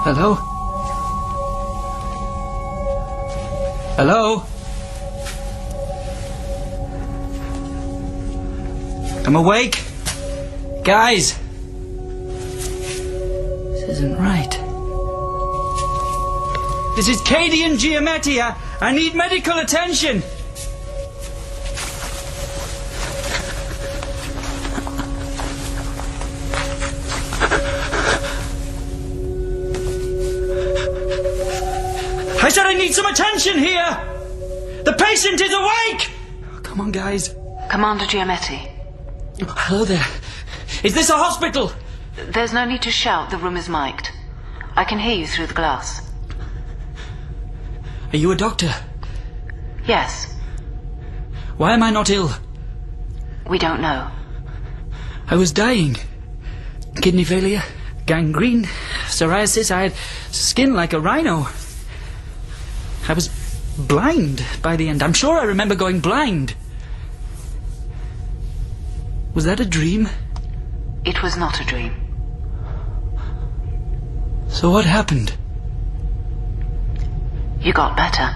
Hello? Hello? I'm awake. Guys! This isn't right. This is Cadian Giametti. I need medical attention. I said I need some attention here! The patient is awake! Oh, come on, guys. Commander Giametti. Oh, hello there. Is this a hospital? There's no need to shout, the room is mic'd. I can hear you through the glass. Are you a doctor? Yes. Why am I not ill? We don't know. I was dying. Kidney failure, gangrene, psoriasis. I had skin like a rhino. I was blind by the end. I'm sure I remember going blind. Was that a dream? It was not a dream. So what happened? You got better.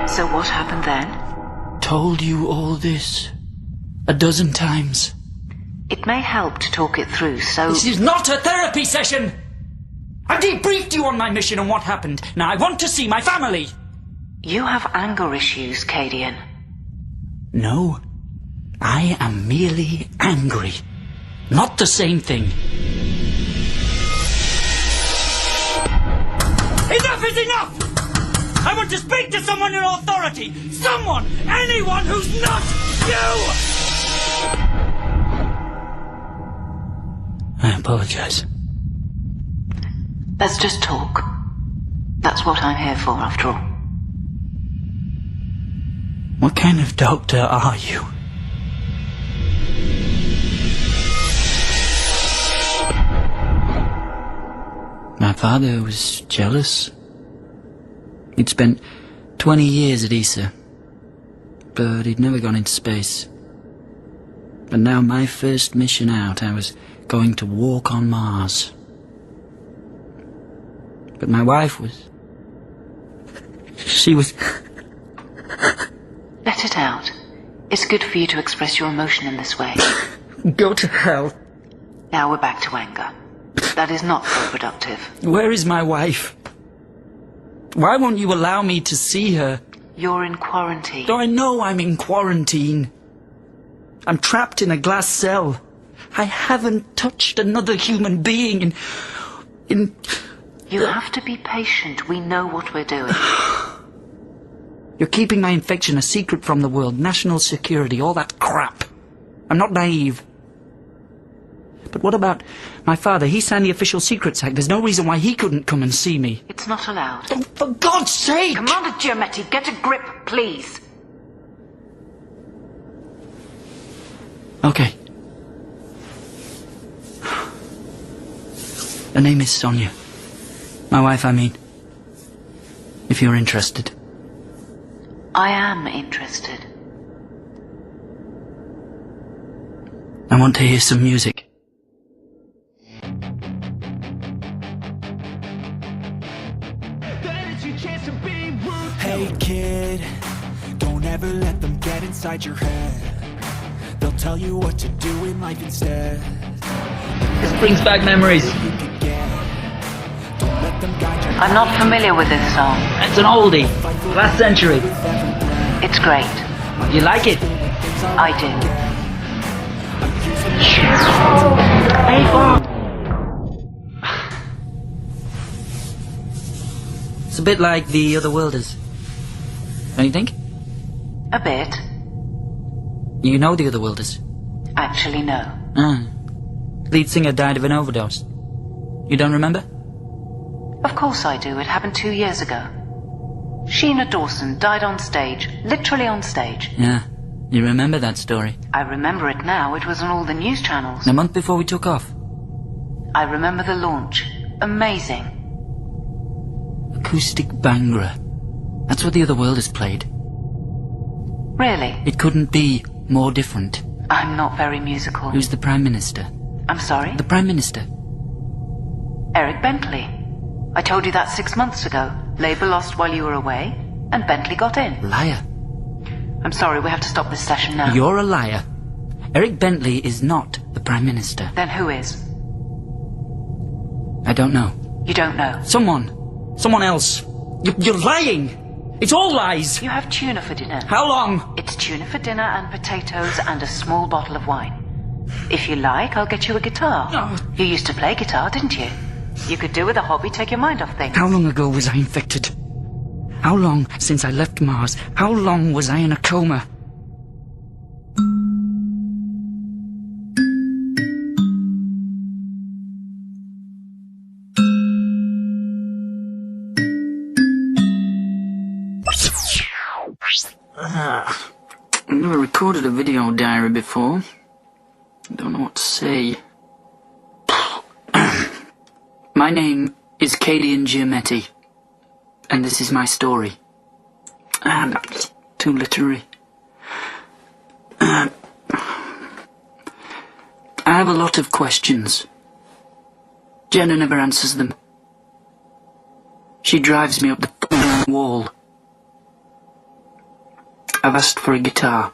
So what happened then? Told you all this 12 times. It may help to talk it through, so... This is not a therapy session! I debriefed you on my mission and what happened. Now I want to see my family! You have anger issues, Cadian. No. I am merely angry. Not the same thing. Enough is enough! I want to speak to someone in authority! Someone! Anyone who's not you! I apologize. Let's just talk. That's what I'm here for, after all. What kind of doctor are you? My father was jealous. He'd spent 20 years at ESA, but he'd never gone into space. And now my first mission out, I was going to walk on Mars. But my wife was... She was... Let it out. It's good for you to express your emotion in this way. Go to hell. Now we're back to anger. That is not so productive. Where is my wife? Why won't you allow me to see her? You're in quarantine. Oh, I know I'm in quarantine. I'm trapped in a glass cell. I haven't touched another human being in... You have to be patient. We know what we're doing. You're keeping my infection a secret from the world. National security, all that crap. I'm not naive. But what about my father? He signed the Official Secrets Act. There's no reason why he couldn't come and see me. It's not allowed. Oh, for God's sake! Commander Giametti, get a grip, please. Okay. Her name is Sonia. My wife, I mean. If you're interested. I am interested. I want to hear some music. Hey kid, don't ever let them get inside your head. They'll tell you what to do in life instead. This brings back memories. I'm not familiar with this song. It's an oldie. Last century. It's great. You like it? I do. Hey, Bob! It's a bit like The Other Worlders. Don't you think? A bit. You know The Other Worlders? Actually, no. Ah. Lead singer died of an overdose. You don't remember? Of course I do. It happened 2 years ago. Sheena Dawson died on stage. Literally on stage. Yeah. You remember that story? I remember it now. It was on all the news channels. A month before we took off. I remember the launch. Amazing. Acoustic Bhangra. That's what the other world has played. Really? It couldn't be more different. I'm not very musical. Who's the Prime Minister? I'm sorry? The Prime Minister. Eric Bentley. I told you that 6 months ago. Labour lost while you were away, and Bentley got in. Liar. I'm sorry, we have to stop this session now. You're a liar. Eric Bentley is not the Prime Minister. Then who is? I don't know. You don't know? Someone else. You're lying. It's all lies. You have tuna for dinner. How long? It's tuna for dinner and potatoes and a small bottle of wine. If you like, I'll get you a guitar. No. You used to play guitar, didn't you? You could do with a hobby, take your mind off things. How long ago was I infected? How long since I left Mars? How long was I in a coma? I've never recorded a video diary before. I don't know what to say. My name is Cadian Giametti, and this is my story. Too literary. I have a lot of questions. Jenna never answers them. She drives me up the wall. I've asked for a guitar.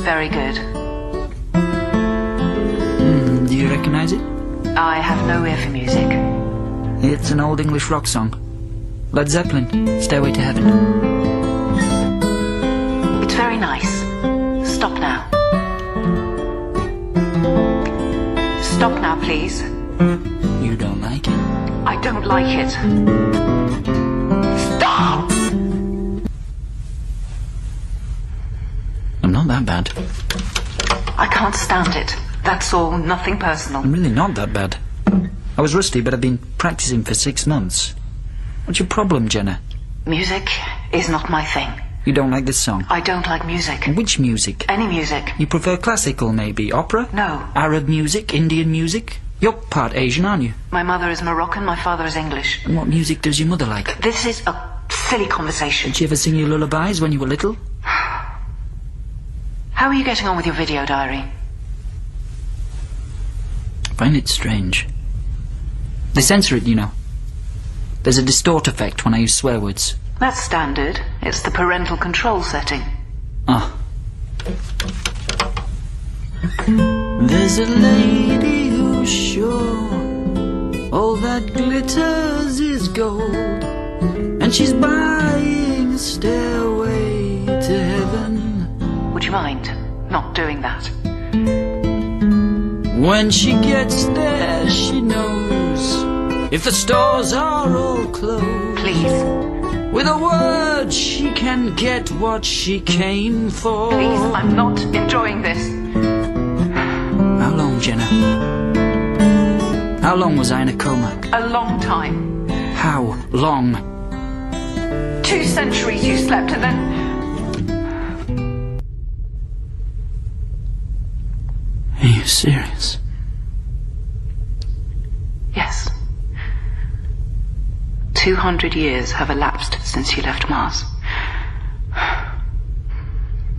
Very good. Do you recognize it? I have no ear for music. It's an old English rock song. Led Zeppelin, Stairway to Heaven. It's very nice. Stop now. Stop now, please. You don't like it? I don't like it. Stop! I'm not that bad. I can't stand it. That's all, nothing personal. I'm really not that bad. I was rusty, but I've been practicing for 6 months. What's your problem, Jenna? Music is not my thing. You don't like this song? I don't like music. Which music? Any music. You prefer classical, maybe? Opera? No. Arab music? Indian music? You're part Asian, aren't you? My mother is Moroccan, my father is English. And what music does your mother like? This is a silly conversation. Did she ever sing you lullabies when you were little? How are you getting on with your video diary? I find it strange. They censor it, you know. There's a distort effect when I use swear words. That's standard. It's the parental control setting. Ah. There's a lady who's sure all that glitters is gold, and she's buying a stairway to heaven. Would you mind not doing that? When she gets there, she knows if the stores are all closed. Please. With a word, she can get what she came for. Please, I'm not enjoying this. How long, Jenna? How long was I in a coma? A long time. How long? 2 centuries you slept and then... Are you serious? Yes. 200 years have elapsed since you left Mars.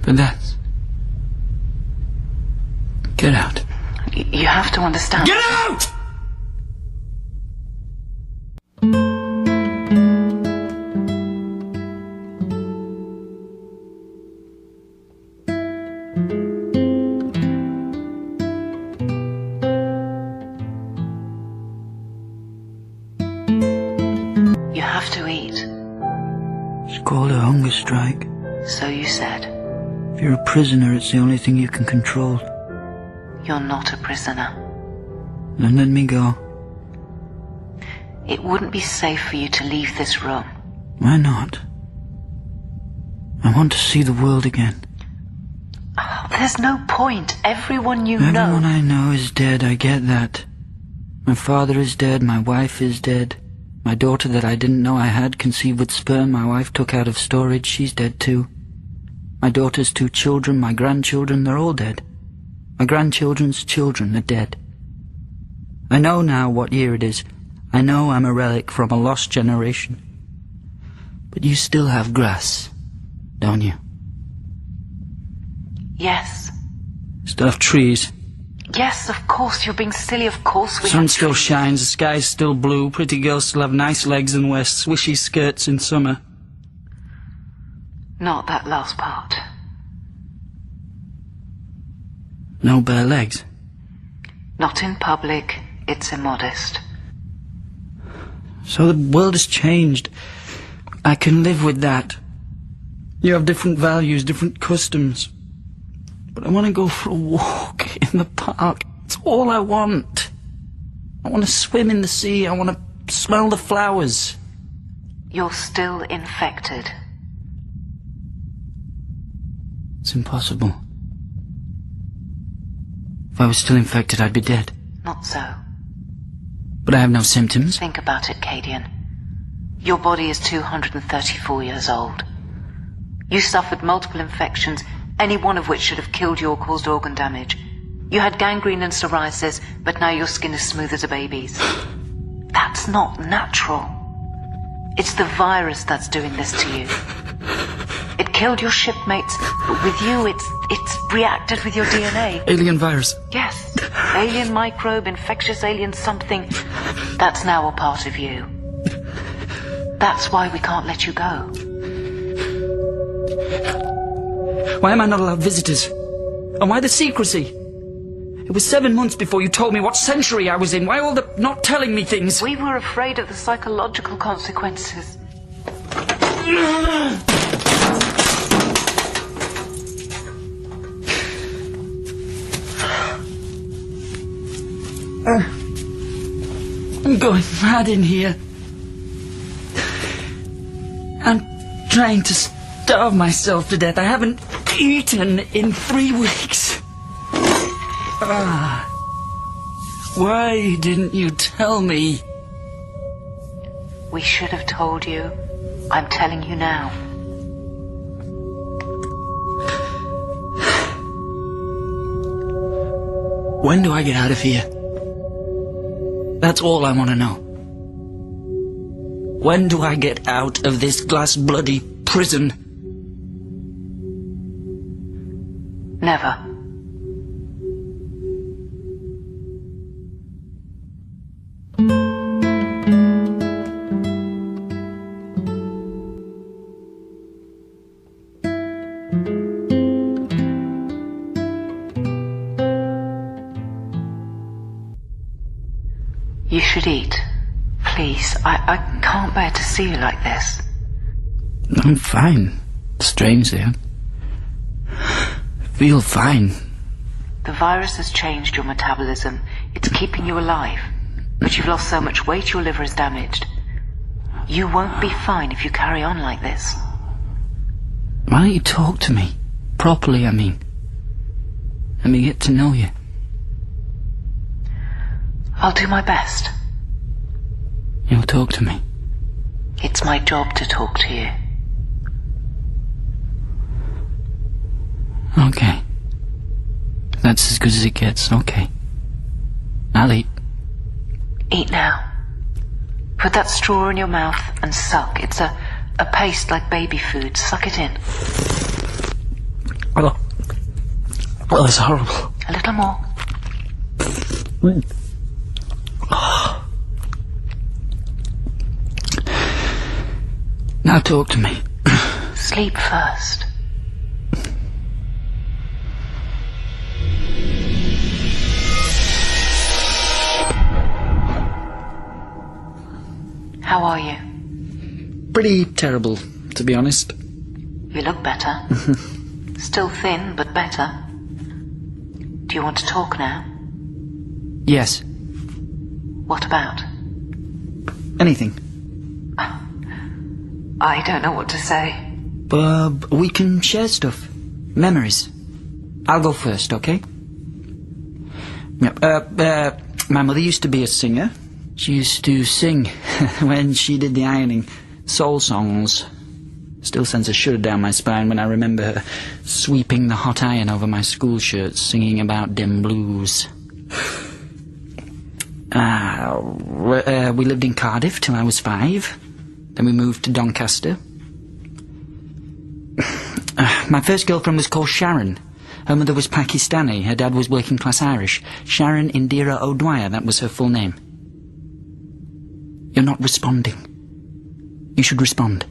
But that's... Get out. You have to understand... Get out! You have to eat. It's called a hunger strike. So you said. If you're a prisoner, it's the only thing you can control. You're not a prisoner. Then let me go. It wouldn't be safe for you to leave this room. Why not? I want to see the world again. There's no point. Everyone you know... Everyone I know is dead, I get that. My father is dead, my wife is dead. My daughter that I didn't know I had conceived with sperm my wife took out of storage, she's dead too. My daughter's 2 children, my grandchildren, they're all dead. My grandchildren's children are dead. I know now what year it is. I know I'm a relic from a lost generation. But you still have grass, don't you? Yes. Still have trees. Yes, of course, you're being silly, of course we Sun have still trees. shines, the sky's still blue, pretty girls still have nice legs and wear swishy skirts in summer. Not that last part. No bare legs. Not in public, it's immodest. So the world has changed. I can live with that. You have different values, different customs. But I want to go for a walk in the park. It's all I want. I want to swim in the sea. I want to smell the flowers. You're still infected. It's impossible. If I was still infected, I'd be dead. Not so. But I have no symptoms. Think about it, Cadian. Your body is 234 years old. You suffered multiple infections, any one of which should have killed you or caused organ damage. You had gangrene and psoriasis, but now your skin is smooth as a baby's. That's not natural. It's the virus that's doing this to you. It killed your shipmates, but with you it's reacted with your DNA. Alien virus. Yes. Alien microbe, infectious alien something. That's now a part of you. That's why we can't let you go. Why am I not allowed visitors? And why the secrecy? It was 7 months before you told me what century I was in. Why all the not telling me things? We were afraid of the psychological consequences. I'm going mad in here. I'm trying to starve myself to death. I haven't eaten in 3 weeks. Why didn't you tell me? We should have told you. I'm telling you now. When do I get out of here? That's all I want to know. When do I get out of this glass-bloody prison? Never. You should eat. Please, I can't bear to see you like this. I'm fine. Strangely, I feel fine. The virus has changed your metabolism. It's keeping you alive. But you've lost so much weight your liver is damaged. You won't be fine if you carry on like this. Why don't you talk to me? Properly, I mean. Let me get to know you. I'll do my best. You'll talk to me. It's my job to talk to you. Okay. That's as good as it gets, okay. I'll eat. Eat now. Put that straw in your mouth and suck. It's a paste like baby food. Suck it in. Oh, that's horrible. A little more. Now talk to me. Sleep first. How are you? Pretty terrible, to be honest. You look better. Still thin, but better. Do you want to talk now? Yes. What about? Anything. I don't know what to say. We can share stuff. Memories. I'll go first, okay? Yep. My mother used to be a singer. She used to sing when she did the ironing. Soul songs. Still sends a shudder down my spine when I remember her sweeping the hot iron over my school shirts, singing about dem blues. We lived in Cardiff till I was 5. Then we moved to Doncaster. My first girlfriend was called Sharon. Her mother was Pakistani. Her dad was working class Irish. Sharon Indira O'Dwyer, that was her full name. You're not responding. You should respond.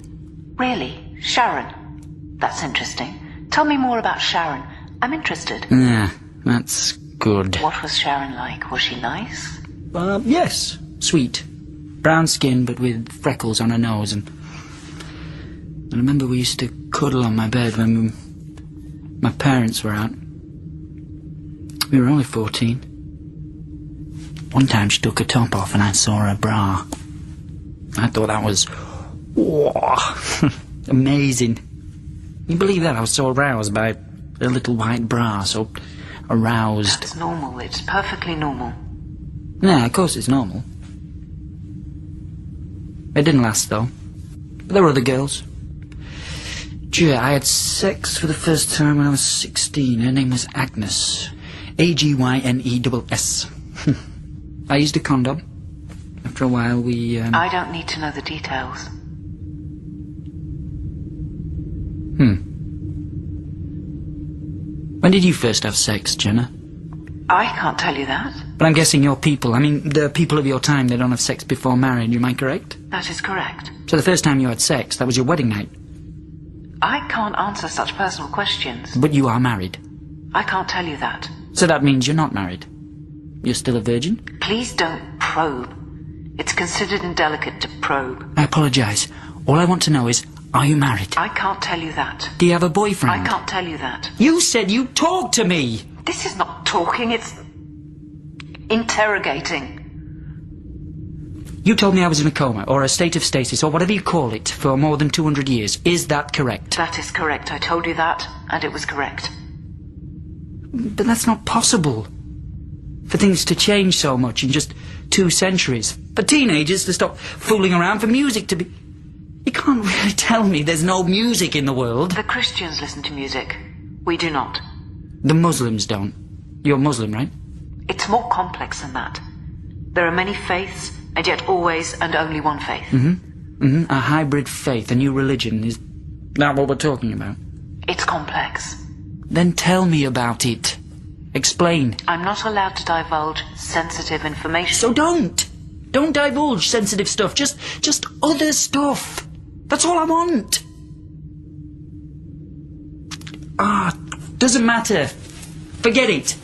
Really? Sharon? That's interesting. Tell me more about Sharon. I'm interested. Yeah, that's good. What was Sharon like? Was she nice? Yes. Sweet. Brown skin, but with freckles on her nose. And I remember we used to cuddle on my bed when my parents were out. We were only 14. One time she took her top off and I saw her bra. I thought that was... whoa, amazing. You believe that? I was so aroused by a little white bra, so aroused. That's normal. It's perfectly normal. Yeah, of course it's normal. It didn't last, though. But there were other girls. Gee, I had sex for the first time when I was 16. Her name was Agnes. Agyness. I used a condom. After a while, we, I don't need to know the details. When did you first have sex, Jenna? I can't tell you that. But I'm guessing your people, I mean, the people of your time, they don't have sex before marriage, am I correct? That is correct. So the first time you had sex, that was your wedding night? I can't answer such personal questions. But you are married? I can't tell you that. So that means you're not married? You're still a virgin? Please don't probe. It's considered indelicate to probe. I apologise. All I want to know is, are you married? I can't tell you that. Do you have a boyfriend? I can't tell you that. You said you'd talk to me! This is not talking, it's... interrogating. You told me I was in a coma, or a state of stasis, or whatever you call it, for more than 200 years. Is that correct? That is correct. I told you that, and it was correct. But that's not possible. For things to change so much in just 2 centuries. For teenagers to stop fooling around, for music to be... You can't really tell me there's no music in the world. The Christians listen to music. We do not. The Muslims don't. You're Muslim, right? It's more complex than that. There are many faiths, and yet always and only one faith. A hybrid faith, a new religion. Is that what we're talking about? It's complex. Then tell me about it. Explain. I'm not allowed to divulge sensitive information. So don't! Don't divulge sensitive stuff. Just other stuff. That's all I want. Doesn't matter. Forget it.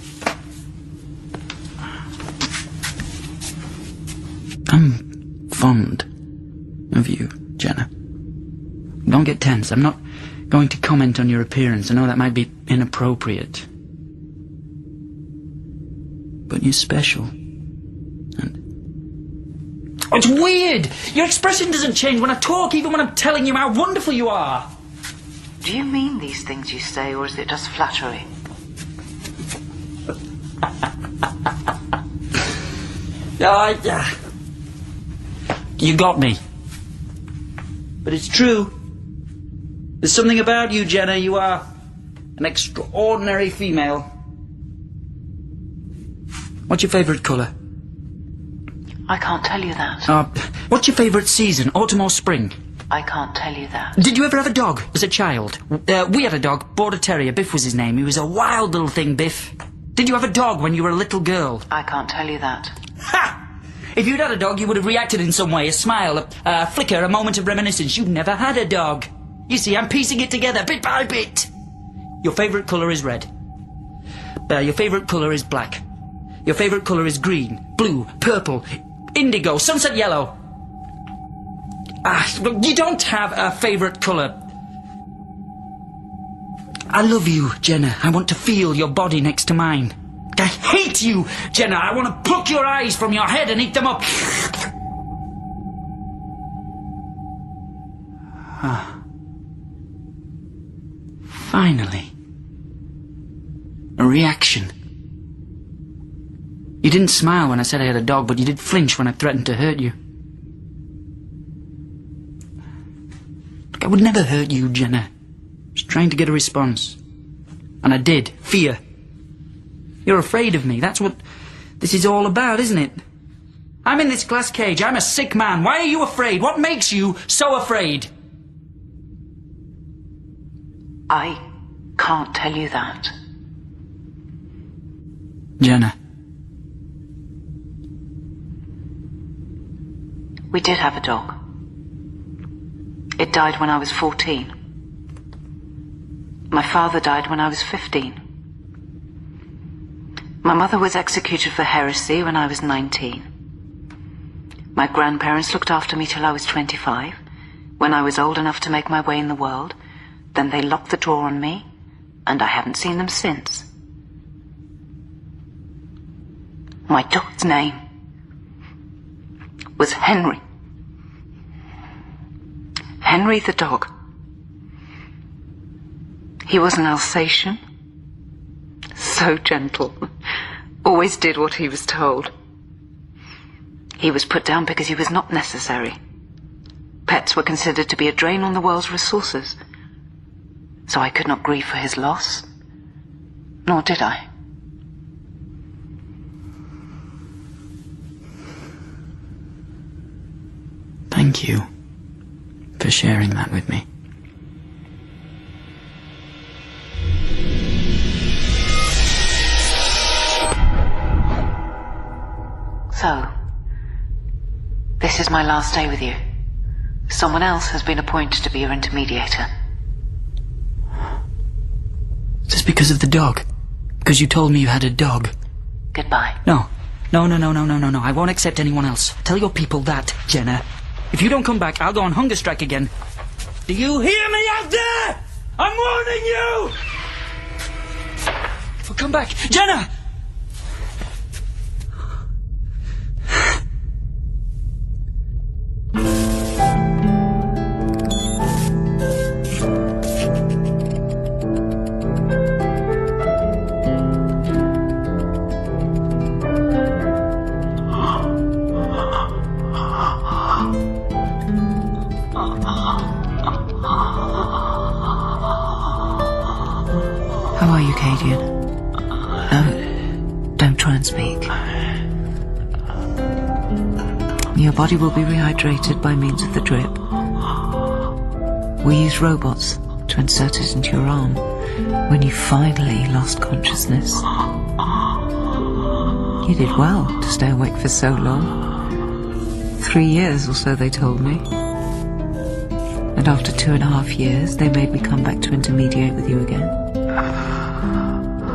I'm fond of you, Jenna. Don't get tense. I'm not going to comment on your appearance. I know that might be inappropriate. But you're special. And... oh, it's weird! Your expression doesn't change when I talk, even when I'm telling you how wonderful you are. Do you mean these things you say, or is it just flattery? You got me. But it's true. There's something about you, Jenna. You are an extraordinary female. What's your favourite colour? I can't tell you that. What's your favourite season, autumn or spring? I can't tell you that. Did you ever have a dog as a child? We had a dog, Border Terrier. Biff was his name. He was a wild little thing, Biff. Did you have a dog when you were a little girl? I can't tell you that. Ha! If you'd had a dog, you would have reacted in some way. A smile, a flicker, a moment of reminiscence. You've never had a dog. You see, I'm piecing it together, bit by bit. Your favourite colour is red. Your favourite colour is black. Your favourite colour is green, blue, purple, indigo, sunset yellow. You don't have a favourite colour. I love you, Jenna. I want to feel your body next to mine. I hate you, Jenna. I want to pluck your eyes from your head and eat them up. Finally. You didn't smile when I said I had a dog, but you did flinch when I threatened to hurt you. Look, I would never hurt you, Jenna. I was trying to get a response. And I did. Fear. You're afraid of me. That's what this is all about, isn't it? I'm in this glass cage. I'm a sick man. Why are you afraid? What makes you so afraid? I can't tell you that. Jenna. We did have a dog. It died when I was 14. My father died when I was 15. My mother was executed for heresy when I was 19. My grandparents looked after me till I was 25. When I was old enough to make my way in the world, then they locked the door on me, and I haven't seen them since. My dog's name was Henry. Henry the dog. He was an Alsatian. So gentle. Always did what he was told. He was put down because he was not necessary. Pets were considered to be a drain on the world's resources. So I could not grieve for his loss. Nor did I. Thank you for sharing that with me. So, this is my last day with you. Someone else has been appointed to be your intermediator. Is this because of the dog? Because you told me you had a dog? Goodbye. No. No. I won't accept anyone else. Tell your people that, Jenna. If you don't come back, I'll go on hunger strike again. Do you hear me out there? I'm warning you! Oh, come back. Jenna! How are you, Cadian? No, don't try and speak. Your body will be rehydrated by means of the drip. We used robots to insert it into your arm when you finally lost consciousness. You did well to stay awake for so long. 3 years or so, they told me. And after 2.5 years, they made me come back to intermediate with you again.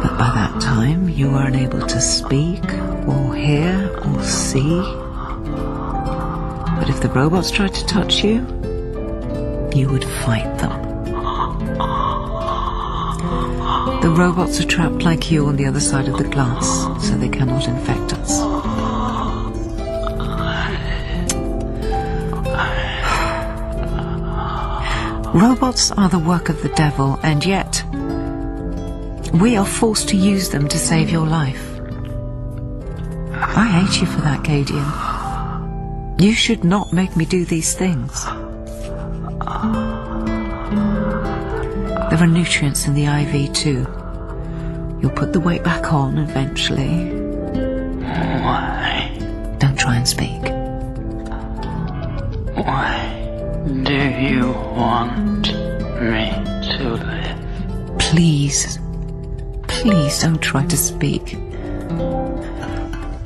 But by that time, you were unable to speak, or hear, or see. But if the robots tried to touch you, you would fight them. The robots are trapped like you on the other side of the glass, so they cannot infect us. Robots are the work of the devil, and yet we are forced to use them to save your life. I hate you for that, Cadian. You should not make me do these things. There are nutrients in the IV too. You'll put the weight back on eventually. Why? Don't try and speak. Why do you want me to live? Please, please don't try to speak.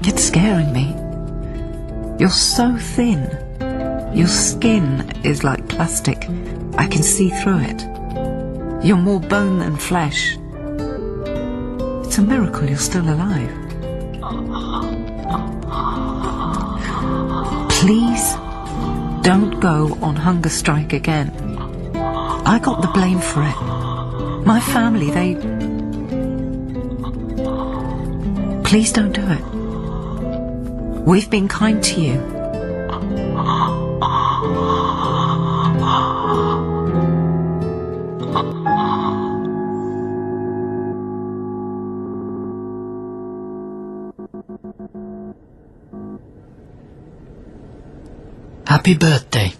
It's scaring me. You're so thin. Your skin is like plastic. I can see through it. You're more bone than flesh. It's a miracle you're still alive. Please don't go on hunger strike again. I got the blame for it. My family, they... Please don't do it. We've been kind to you. Happy birthday.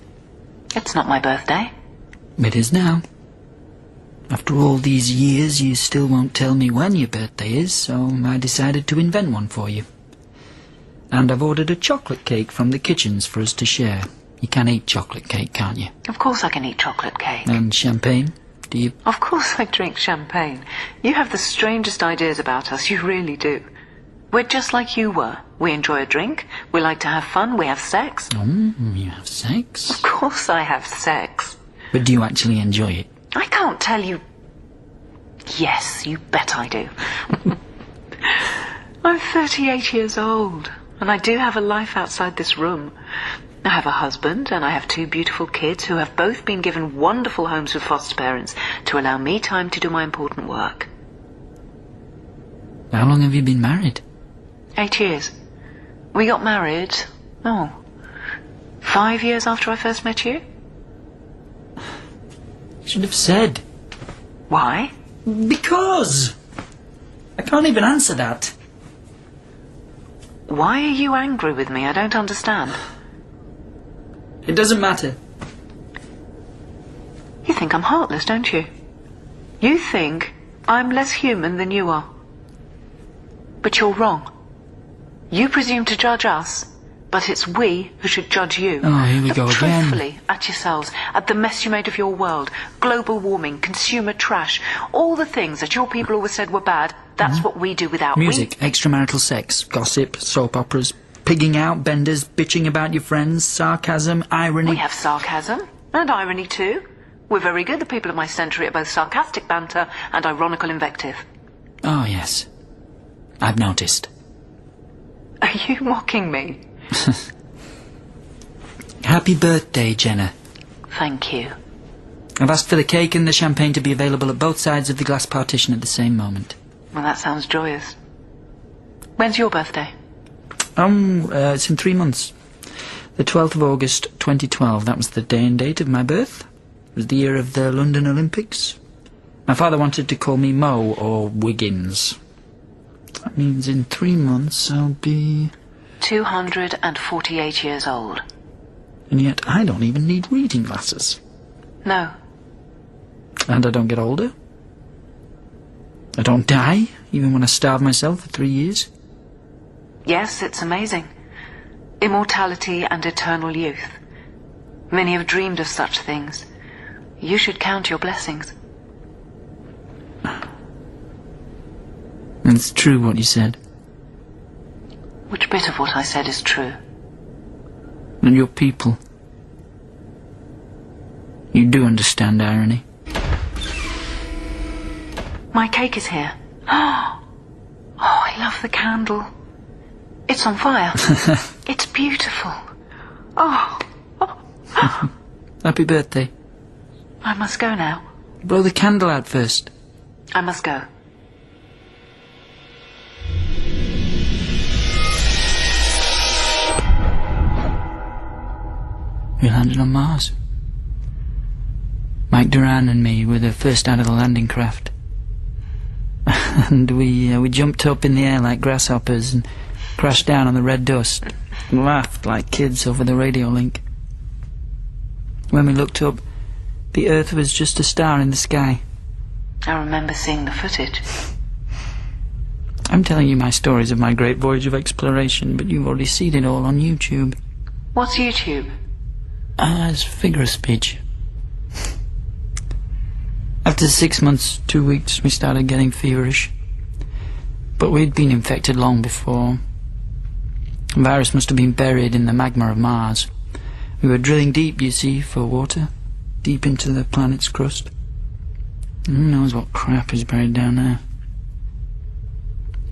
It's not my birthday. It is now. After all these years, you still won't tell me when your birthday is, so I decided to invent one for you. And I've ordered a chocolate cake from the kitchens for us to share. You can eat chocolate cake, can't you? Of course I can eat chocolate cake. And champagne? Do you? Of course I drink champagne. You have the strangest ideas about us, you really do. We're just like you were. We enjoy a drink, we like to have fun, we have sex. Oh, you have sex? Of course I have sex. But do you actually enjoy it? I can't tell you... Yes, you bet I do. I'm 38 years old, and I do have a life outside this room. I have a husband, and I have 2 beautiful kids who have both been given wonderful homes with foster parents to allow me time to do my important work. How long have you been married? 8 years. We got married, 5 years after I first met you. Should have said. Why? Because! I can't even answer that. Why are you angry with me? I don't understand. It doesn't matter. You think I'm heartless, don't you? You think I'm less human than you are. But you're wrong. You presume to judge us, but it's we who should judge you. Oh, here we go Look again. truthfully at yourselves, at the mess you made of your world, global warming, consumer trash, all the things that your people always said were bad. That's what we do without Music, extramarital sex, gossip, soap operas, pigging out, benders, bitching about your friends, sarcasm, irony. We have sarcasm and irony too. We're very good, the people of my century, at both sarcastic banter and ironical invective. Oh, yes. I've noticed. Are you mocking me? Happy birthday, Jenna. Thank you. I've asked for the cake and the champagne to be available at both sides of the glass partition at the same moment. Well, that sounds joyous. When's your birthday? It's in 3 months. The 12th of August, 2012. That was the day and date of my birth. It was the year of the London Olympics. My father wanted to call me Mo or Wiggins. That means in 3 months I'll be... 248 years old. And yet I don't even need reading glasses. No. And I don't get older. I don't die, even when I starve myself for 3 years. Yes, it's amazing. Immortality and eternal youth. Many have dreamed of such things. You should count your blessings. It's true what you said. Which bit of what I said is true? And your people. You do understand irony. My cake is here. Oh, I love the candle. It's on fire. It's beautiful. Oh. Happy birthday. I must go now. Blow the candle out first. I must go. We landed on Mars. Mike Duran and me were the first out of the landing craft. And we jumped up in the air like grasshoppers and crashed down on the red dust and laughed like kids over the radio link. When we looked up, the Earth was just a star in the sky. I remember seeing the footage. I'm telling you my stories of my great voyage of exploration, but you've already seen it all on YouTube. What's YouTube? It's figure of speech. After 6 months, 2 weeks, we started getting feverish. But we'd been infected long before. The virus must have been buried in the magma of Mars. We were drilling deep, you see, for water. Deep into the planet's crust. Who knows what crap is buried down there.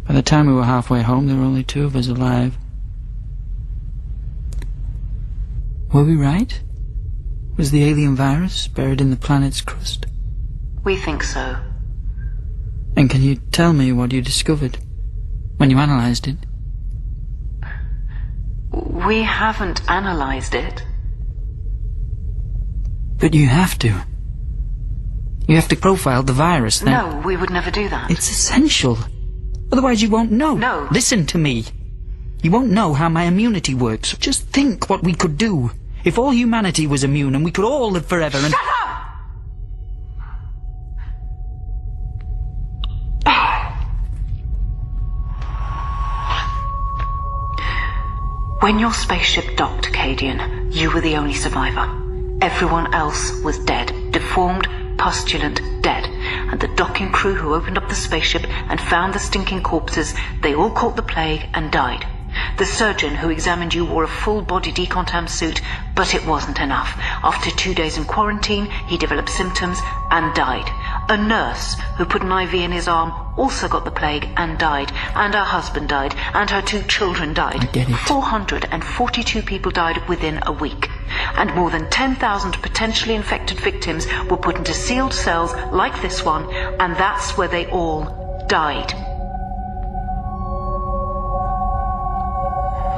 By the time we were halfway home, there were only 2 of us alive. Were we right? Was the alien virus buried in the planet's crust? We think so. And can you tell me what you discovered when you analysed it? We haven't analysed it. But you have to. You have to profile the virus, then. No, we would never do that. It's essential. Otherwise you won't know. No. Listen to me. You won't know how my immunity works. Just think what we could do If all humanity was immune and we could all live forever and... Shut up! When your spaceship docked, Cadian, you were the only survivor. Everyone else was dead, deformed, pustulant, dead. And the docking crew who opened up the spaceship and found the stinking corpses, they all caught the plague and died. The surgeon who examined you wore a full-body decontam suit, but it wasn't enough. After 2 days in quarantine, he developed symptoms and died. A nurse who put an IV in his arm also got the plague and died. And her husband died, and her 2 children died. I get it. 442 people died within a week. And more than 10,000 potentially infected victims were put into sealed cells like this one, and that's where they all died.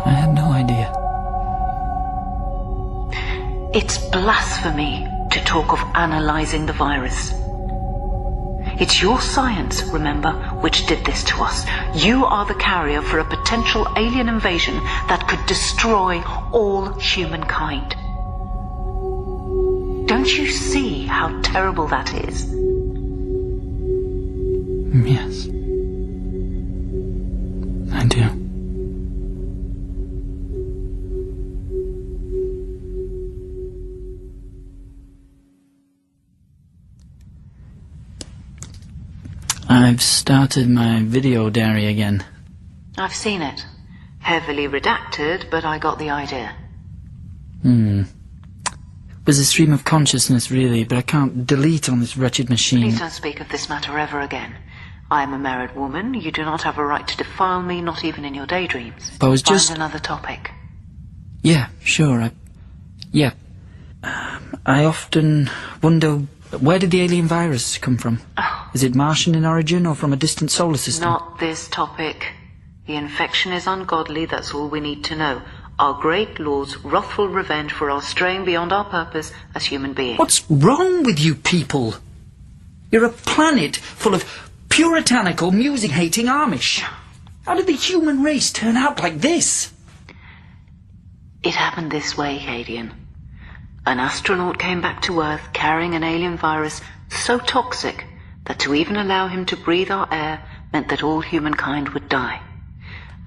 I had no idea. It's blasphemy to talk of analyzing the virus. It's your science, remember, which did this to us. You are the carrier for a potential alien invasion that could destroy all humankind. Don't you see how terrible that is? Yes. I do. I've started my video diary again. I've seen it. Heavily redacted, but I got the idea. It was a stream of consciousness, really, but I can't delete on this wretched machine. Please don't speak of this matter ever again. I am a married woman. You do not have a right to defile me, not even in your daydreams. But I was just... Find another topic. Yeah, sure, I often wonder, where did the alien virus come from? Is it Martian in origin or from a distant solar system? Not this topic. The infection is ungodly, that's all we need to know. Our great Lord's wrathful revenge for our straying beyond our purpose as human beings. What's wrong with you people? You're a planet full of puritanical, music-hating Amish. How did the human race turn out like this? It happened this way, Cadian. An astronaut came back to Earth carrying an alien virus so toxic that to even allow him to breathe our air meant that all humankind would die.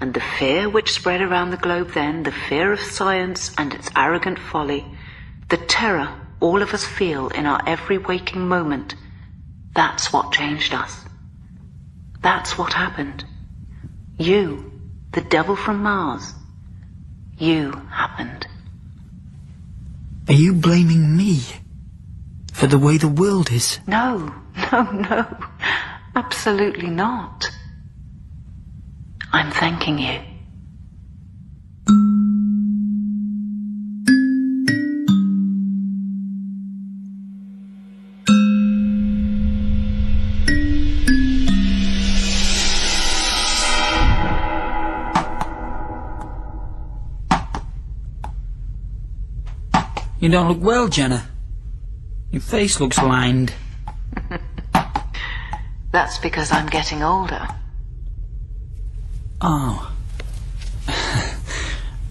And the fear which spread around the globe then, the fear of science and its arrogant folly, the terror all of us feel in our every waking moment, that's what changed us. That's what happened. You, the devil from Mars, you happened. Are you blaming me for the way the world is? No, absolutely not. I'm thanking you. You don't look well, Jenna. Your face looks lined. That's because I'm getting older. Oh.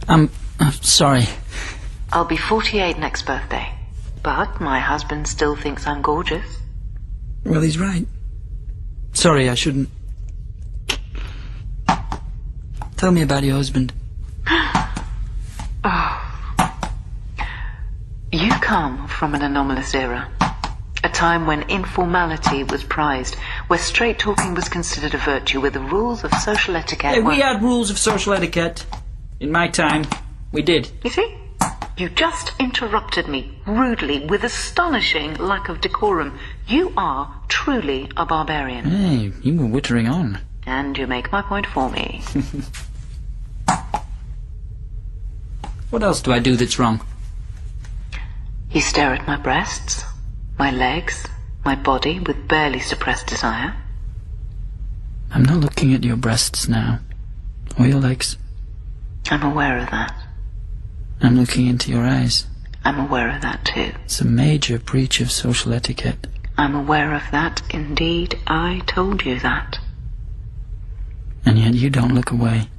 I'm sorry. I'll be 48 next birthday. But my husband still thinks I'm gorgeous. Well, he's right. Sorry, I shouldn't. Tell me about your husband. You come from an anomalous era. A time when informality was prized, where straight talking was considered a virtue, where the rules of social etiquette We had rules of social etiquette. In my time, we did. You see? You just interrupted me rudely with astonishing lack of decorum. You are truly a barbarian. Hey, you were wittering on. And you make my point for me. What else do I do that's wrong? You stare at my breasts, my legs, my body with barely suppressed desire. I'm not looking at your breasts now, or your legs. I'm aware of that. I'm looking into your eyes. I'm aware of that too. It's a major breach of social etiquette. I'm aware of that. Indeed, I told you that. And yet you don't look away.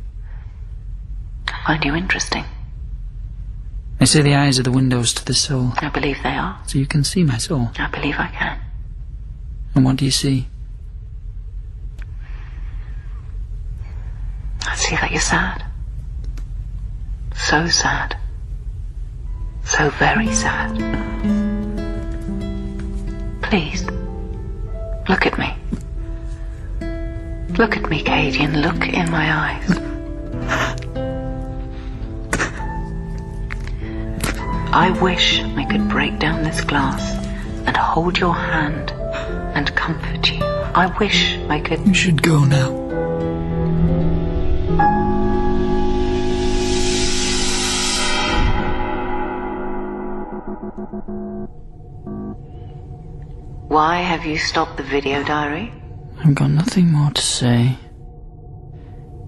I find you interesting. They say the eyes are the windows to the soul. I believe they are. So you can see my soul. I believe I can. And what do you see? I see that you're sad. So sad. So very sad. Please, look at me. Look at me, Katie, and look in my eyes. I wish I could break down this glass and hold your hand and comfort you. I wish I could... You should go now. Why have you stopped the video diary? I've got nothing more to say.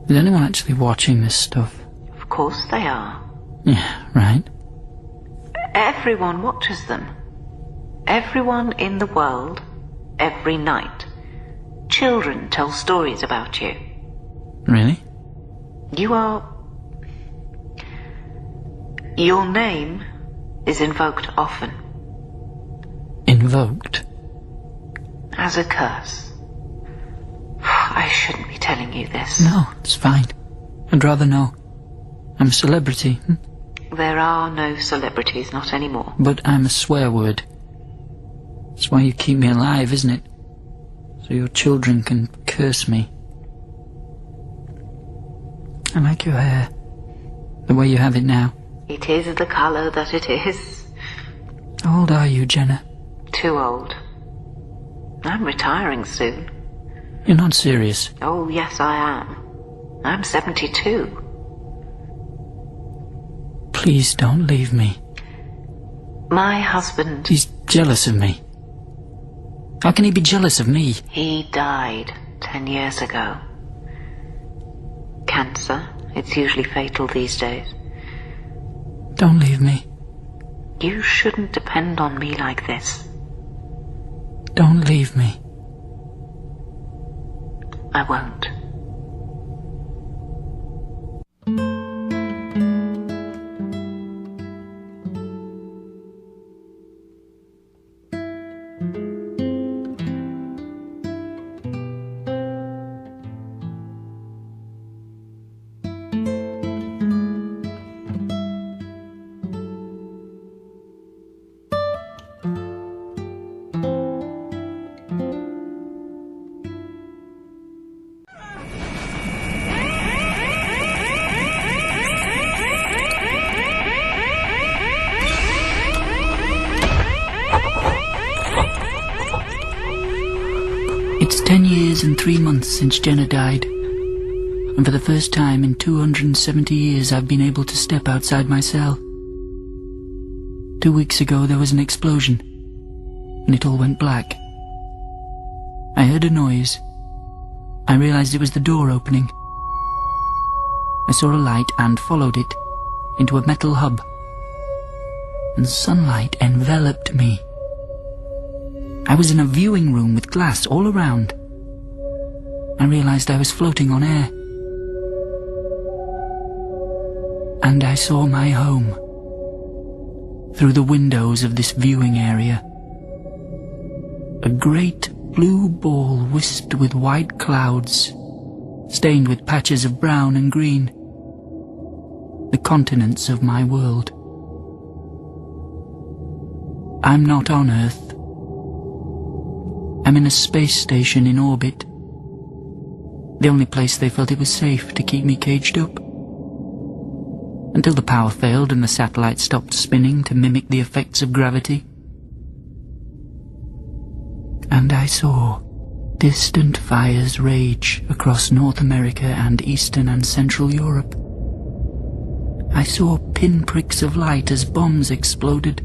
Is anyone actually watching this stuff? Of course they are. Yeah, right. Everyone watches them. Everyone in the world, every night. Children tell stories about you. Really? You are... Your name is invoked often. Invoked? As a curse. I shouldn't be telling you this. No, it's fine. I'd rather know. I'm a celebrity. There are no celebrities, not anymore. But I'm a swear word. That's why you keep me alive, isn't it? So your children can curse me. I like your hair. The way you have it now. It is the colour that it is. How old are you, Jenna? Too old. I'm retiring soon. You're not serious. Oh, yes, I am. I'm 72. Please don't leave me. My husband... He's jealous of me. How can he be jealous of me? He died 10 years ago. Cancer. It's usually fatal these days. Don't leave me. You shouldn't depend on me like this. Don't leave me. I won't. It's 10 years and 3 months since Jenna died. And for the first time in 270 years I've been able to step outside my cell. 2 weeks ago there was an explosion, and it all went black. I heard a noise. I realized it was the door opening. I saw a light and followed it into a metal hub, and sunlight enveloped me. I was in a viewing room with glass all around. I realized I was floating on air. And I saw my home through the windows of this viewing area. A great blue ball wisped with white clouds, stained with patches of brown and green. The continents of my world. I'm not on Earth. I'm in a space station in orbit. The only place they felt it was safe to keep me caged up. Until the power failed and the satellite stopped spinning to mimic the effects of gravity. And I saw distant fires rage across North America and Eastern and Central Europe. I saw pinpricks of light as bombs exploded.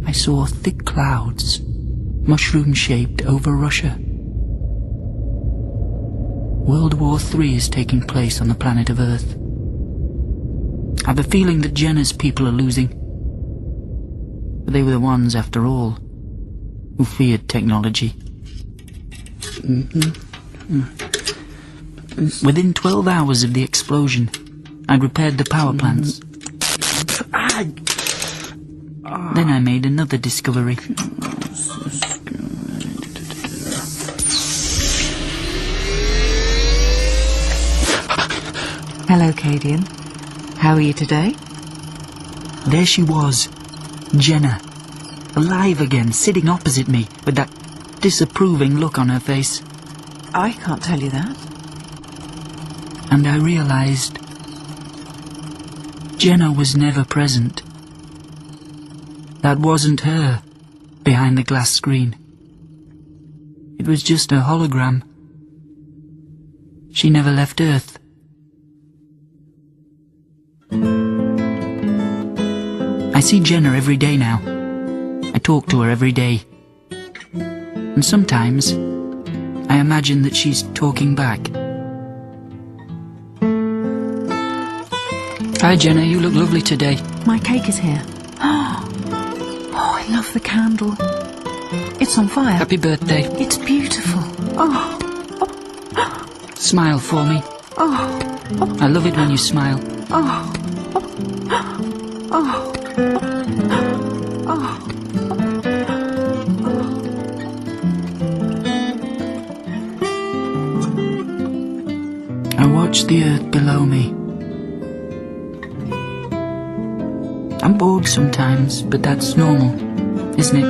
I saw thick clouds, mushroom-shaped over Russia. World War III is taking place on the planet of Earth. I have a feeling that Jenna's people are losing. But they were the ones, after all, who feared technology. Within 12 hours of the explosion, I'd repaired the power plants. Then I made another discovery. Hello, Cadian. How are you today? There she was, Jenna, alive again, sitting opposite me with that disapproving look on her face. I can't tell you that. And I realized Jenna was never present. That wasn't her behind the glass screen. It was just a hologram. She never left Earth. I see Jenna every day now. I talk to her every day. And sometimes I imagine that she's talking back. Hi Jenna, you look lovely today. My cake is here. Oh, I love the candle. It's on fire. Happy birthday. It's beautiful. Oh. Smile for me. Oh. I love it when you smile. Oh. Oh. Oh. I watch the earth below me. I'm bored sometimes, but that's normal, isn't it?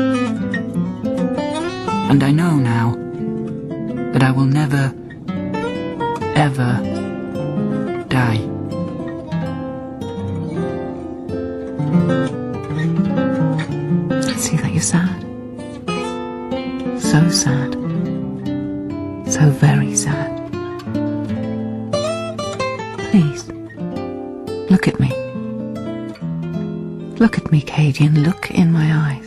And I know now that I will never, ever die. I see that you're sad. So sad. So very sad. Please, look at me. Look at me, Cadian. Look in my eyes.